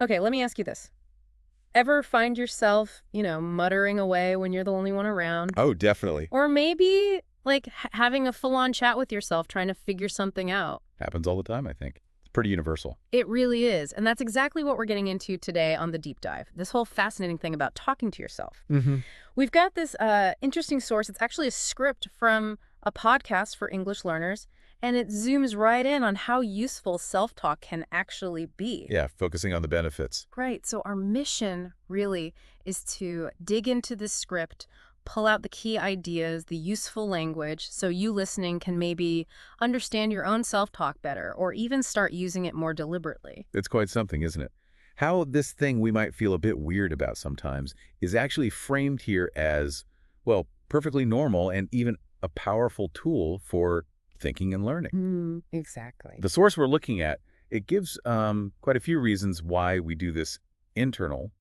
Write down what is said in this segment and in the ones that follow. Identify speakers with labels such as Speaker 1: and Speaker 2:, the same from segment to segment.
Speaker 1: Okay, let me ask you this. Ever find yourself, muttering away when you're the only one around?
Speaker 2: Oh, definitely.
Speaker 1: Or maybe, like, having a full-on chat with yourself trying to figure something out?
Speaker 2: Happens all the time, I think. It's pretty universal.
Speaker 1: It really is. And that's exactly what we're getting into today on the deep dive. This whole fascinating thing about talking to yourself.
Speaker 2: Mm-hmm.
Speaker 1: We've got this interesting source. It's actually a script from a podcast for English learners, and it zooms right in on how useful self-talk can actually be.
Speaker 2: Yeah, focusing on the benefits.
Speaker 1: Right. So our mission really is to dig into this script, pull out the key ideas, the useful language, so you listening can maybe understand your own self-talk better or even start using it more deliberately.
Speaker 2: It's quite something, isn't it? How this thing we might feel a bit weird about sometimes is actually framed here as, well, perfectly normal and even a powerful tool for thinking and learning.
Speaker 1: Exactly.
Speaker 2: The source we're looking at, it gives quite a few reasons why we do this internal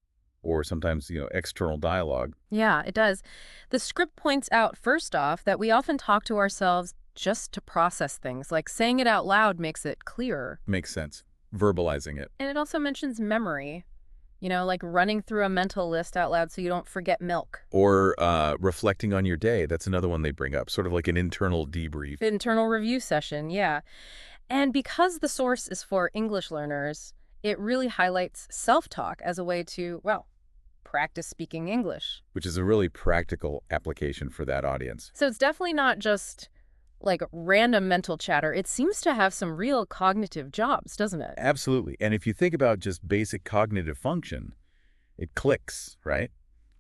Speaker 2: or sometimes, external dialogue.
Speaker 1: Yeah, it does. The script points out, first off, that we often talk to ourselves just to process things, like saying it out loud makes it clearer.
Speaker 2: Makes sense. Verbalizing it.
Speaker 1: And it also mentions memory, like running through a mental list out loud so you don't forget milk.
Speaker 2: Or reflecting on your day. That's another one they bring up, sort of like an internal debrief.
Speaker 1: Internal review session, yeah. And because the source is for English learners, it really highlights self-talk as a way to, well, practice speaking English.
Speaker 2: Which is a really practical application for that audience.
Speaker 1: So it's definitely not just like random mental chatter. It seems to have some real cognitive jobs, doesn't it?
Speaker 2: Absolutely. And if you think about just basic cognitive function, it clicks, right?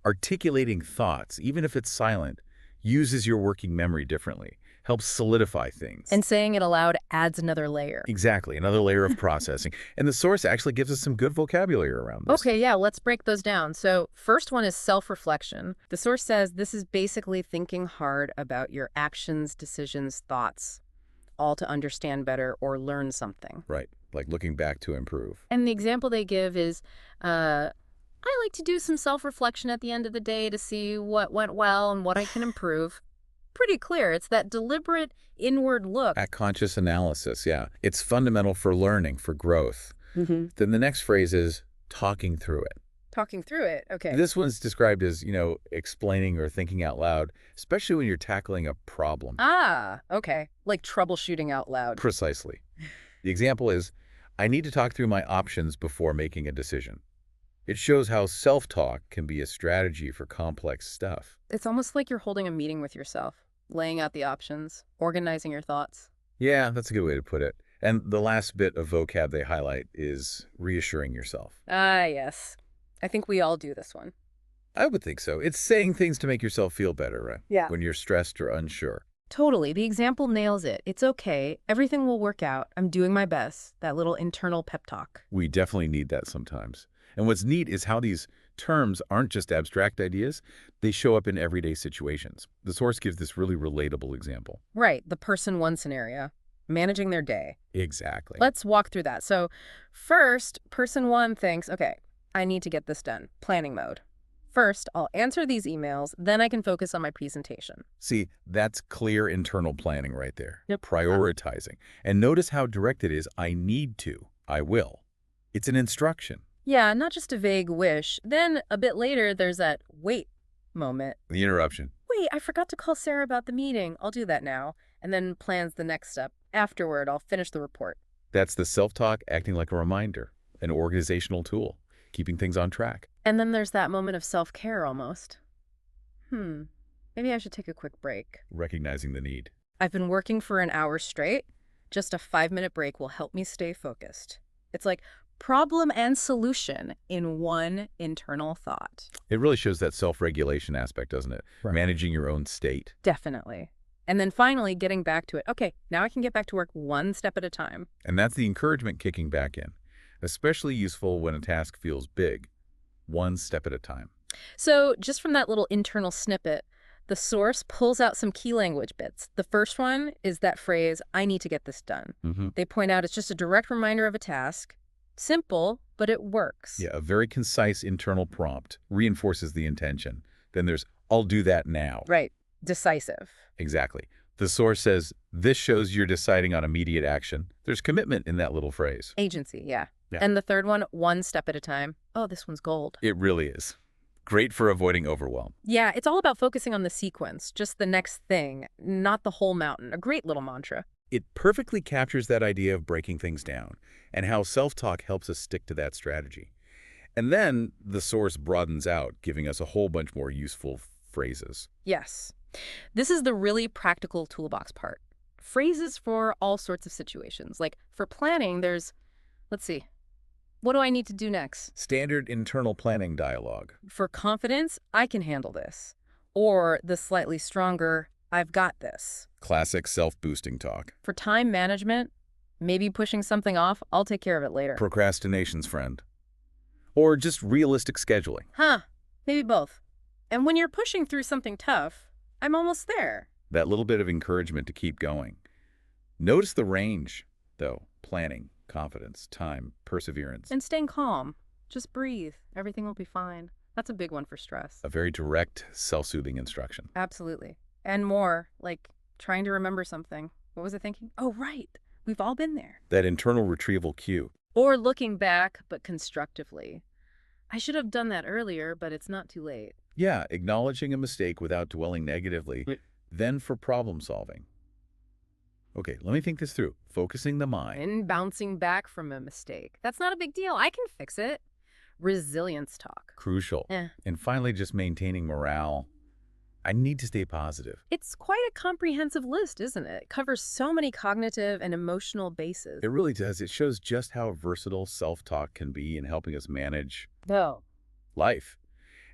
Speaker 2: Articulating thoughts, even if it's silent, uses your working memory differently, helps solidify things.
Speaker 1: And saying it aloud adds another layer.
Speaker 2: Exactly, another layer of processing. And the source actually gives us some good vocabulary around this.
Speaker 1: Okay, yeah, let's break those down. So first one is self-reflection. The source says this is basically thinking hard about your actions, decisions, thoughts, all to understand better or learn something.
Speaker 2: Right, like looking back to improve.
Speaker 1: And the example they give is, I like to do some self-reflection at the end of the day to see what went well and what I can improve. Pretty clear. It's that deliberate inward look.
Speaker 2: At conscious analysis, yeah. It's fundamental for learning, for growth. Then the next phrase is talking through it.
Speaker 1: Talking through it. Okay.
Speaker 2: This one's described as, explaining or thinking out loud, especially when you're tackling a problem.
Speaker 1: Ah, okay. Like troubleshooting out loud.
Speaker 2: Precisely. The example is, I need to talk through my options before making a decision. It shows how self-talk can be a strategy for complex stuff.
Speaker 1: It's almost like you're holding a meeting with yourself, laying out the options, organizing your thoughts.
Speaker 2: Yeah, that's a good way to put it. And the last bit of vocab they highlight is reassuring yourself.
Speaker 1: Ah, yes. I think we all do this one.
Speaker 2: I would think so. It's saying things to make yourself feel better, right?
Speaker 1: Yeah.
Speaker 2: When you're stressed or unsure.
Speaker 1: Totally. The example nails it. It's okay. Everything will work out. I'm doing my best. That little internal pep talk.
Speaker 2: We definitely need that sometimes. And what's neat is how these terms aren't just abstract ideas, they show up in everyday situations. The source gives this really relatable example.
Speaker 1: Right. The person one scenario. Managing their day.
Speaker 2: Exactly.
Speaker 1: Let's walk through that. So first, person one thinks, okay, I need to get this done. Planning mode. First, I'll answer these emails, then I can focus on my presentation.
Speaker 2: See, that's clear internal planning right there.
Speaker 1: Yep.
Speaker 2: Prioritizing. And notice how direct it is. I need to. I will. It's an instruction.
Speaker 1: Yeah, not just a vague wish. Then a bit later, there's that wait moment.
Speaker 2: The interruption.
Speaker 1: Wait, I forgot to call Sarah about the meeting. I'll do that now. And then plans the next step. Afterward, I'll finish the report.
Speaker 2: That's the self-talk acting like a reminder, an organizational tool, keeping things on track.
Speaker 1: And then there's that moment of self-care almost. Maybe I should take a quick break.
Speaker 2: Recognizing the need.
Speaker 1: I've been working for an hour straight. Just a 5-minute break will help me stay focused. It's like problem and solution in one internal thought.
Speaker 2: It really shows that self-regulation aspect, doesn't it?
Speaker 1: Right.
Speaker 2: Managing your own state.
Speaker 1: Definitely. And then finally getting back to it. Okay, now I can get back to work one step at a time.
Speaker 2: And that's the encouragement kicking back in. Especially useful when a task feels big. One step at a time.
Speaker 1: So just from that little internal snippet, the source pulls out some key language bits. The first one is that phrase, I need to get this done. They point out it's just a direct reminder of a task. Simple, but it works.
Speaker 2: Yeah, a very concise internal prompt reinforces the intention. Then there's, I'll do that now.
Speaker 1: Right. Decisive.
Speaker 2: Exactly. The source says, this shows you're deciding on immediate action. There's commitment in that little phrase.
Speaker 1: Agency, yeah.
Speaker 2: Yeah.
Speaker 1: And the third one step at a time. Oh, this one's gold.
Speaker 2: It really is. Great for avoiding overwhelm.
Speaker 1: Yeah, it's all about focusing on the sequence, just the next thing, not the whole mountain. A great little mantra.
Speaker 2: It perfectly captures that idea of breaking things down and how self-talk helps us stick to that strategy. And then the source broadens out, giving us a whole bunch more useful phrases.
Speaker 1: Yes. This is the really practical toolbox part. Phrases for all sorts of situations. Like for planning, there's, let's see, what do I need to do next?
Speaker 2: Standard internal planning dialogue.
Speaker 1: For confidence, I can handle this. Or the slightly stronger, I've got this.
Speaker 2: Classic self-boosting talk.
Speaker 1: For time management, maybe pushing something off, I'll take care of it later.
Speaker 2: Procrastination's friend. Or just realistic scheduling.
Speaker 1: Huh, maybe both. And when you're pushing through something tough, I'm almost there.
Speaker 2: That little bit of encouragement to keep going. Notice the range, though. Planning, confidence, time, perseverance.
Speaker 1: And staying calm. Just breathe. Everything will be fine. That's a big one for stress.
Speaker 2: A very direct, self-soothing instruction.
Speaker 1: Absolutely. And more, like trying to remember something. What was I thinking? Oh, right. We've all been there.
Speaker 2: That internal retrieval cue.
Speaker 1: Or looking back, but constructively. I should have done that earlier, but it's not too late.
Speaker 2: Yeah, acknowledging a mistake without dwelling negatively.
Speaker 1: Right.
Speaker 2: Then for problem solving. Okay, let me think this through. Focusing the mind.
Speaker 1: And bouncing back from a mistake. That's not a big deal. I can fix it. Resilience talk.
Speaker 2: Crucial.
Speaker 1: Eh.
Speaker 2: And finally, just maintaining morale. I need to stay positive.
Speaker 1: It's quite a comprehensive list, isn't it? It covers so many cognitive and emotional bases.
Speaker 2: It really does. It shows just how versatile self-talk can be in helping us manage
Speaker 1: No.
Speaker 2: life.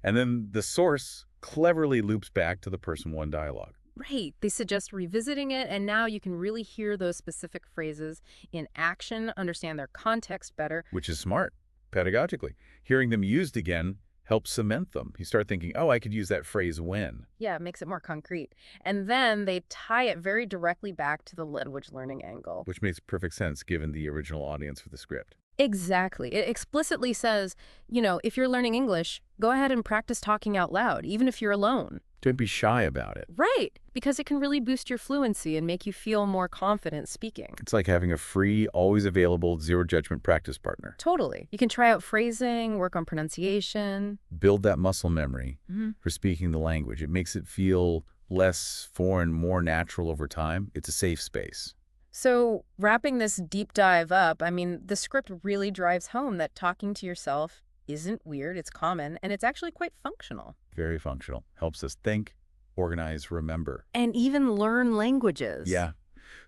Speaker 2: And then the source cleverly loops back to the person one dialogue.
Speaker 1: Right. They suggest revisiting it, and now you can really hear those specific phrases in action, understand their context better.
Speaker 2: Which is smart, pedagogically. Hearing them used again helps cement them. You start thinking, oh, I could use that phrase when.
Speaker 1: Yeah, it makes it more concrete. And then they tie it very directly back to the language learning angle.
Speaker 2: Which makes perfect sense given the original audience for the script.
Speaker 1: Exactly. It explicitly says, if you're learning English, go ahead and practice talking out loud, even if you're alone.
Speaker 2: Don't be shy about it.
Speaker 1: Right, because it can really boost your fluency and make you feel more confident speaking.
Speaker 2: It's like having a free, always available, zero judgment practice partner.
Speaker 1: Totally. You can try out phrasing, work on pronunciation.
Speaker 2: Build that muscle memory
Speaker 1: Mm-hmm.
Speaker 2: for speaking the language. It makes it feel less foreign, more natural over time. It's a safe space.
Speaker 1: So wrapping this deep dive up, the script really drives home that talking to yourself isn't weird, it's common, and it's actually quite functional.
Speaker 2: Very functional. Helps us think, organize, remember.
Speaker 1: And even learn languages.
Speaker 2: Yeah.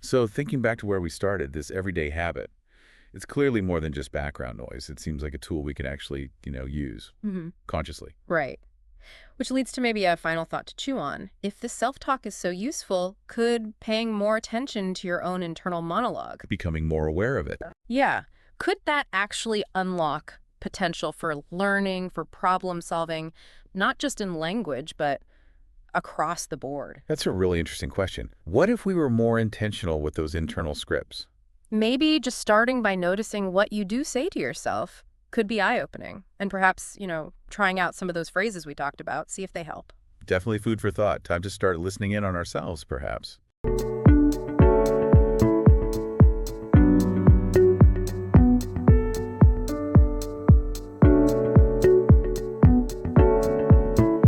Speaker 2: So thinking back to where we started, this everyday habit, it's clearly more than just background noise. It seems like a tool we can actually, use
Speaker 1: Mm-hmm.
Speaker 2: consciously.
Speaker 1: Right. Which leads to maybe a final thought to chew on. If this self-talk is so useful, could paying more attention to your own internal monologue?
Speaker 2: Becoming more aware of it.
Speaker 1: Yeah. Could that actually unlock potential for learning, for problem solving, not just in language, but across the board?
Speaker 2: That's a really interesting question. What if we were more intentional with those internal scripts?
Speaker 1: Maybe just starting by noticing what you do say to yourself could be eye-opening. And perhaps, trying out some of those phrases we talked about, see if they help.
Speaker 2: Definitely food for thought. Time to start listening in on ourselves, perhaps.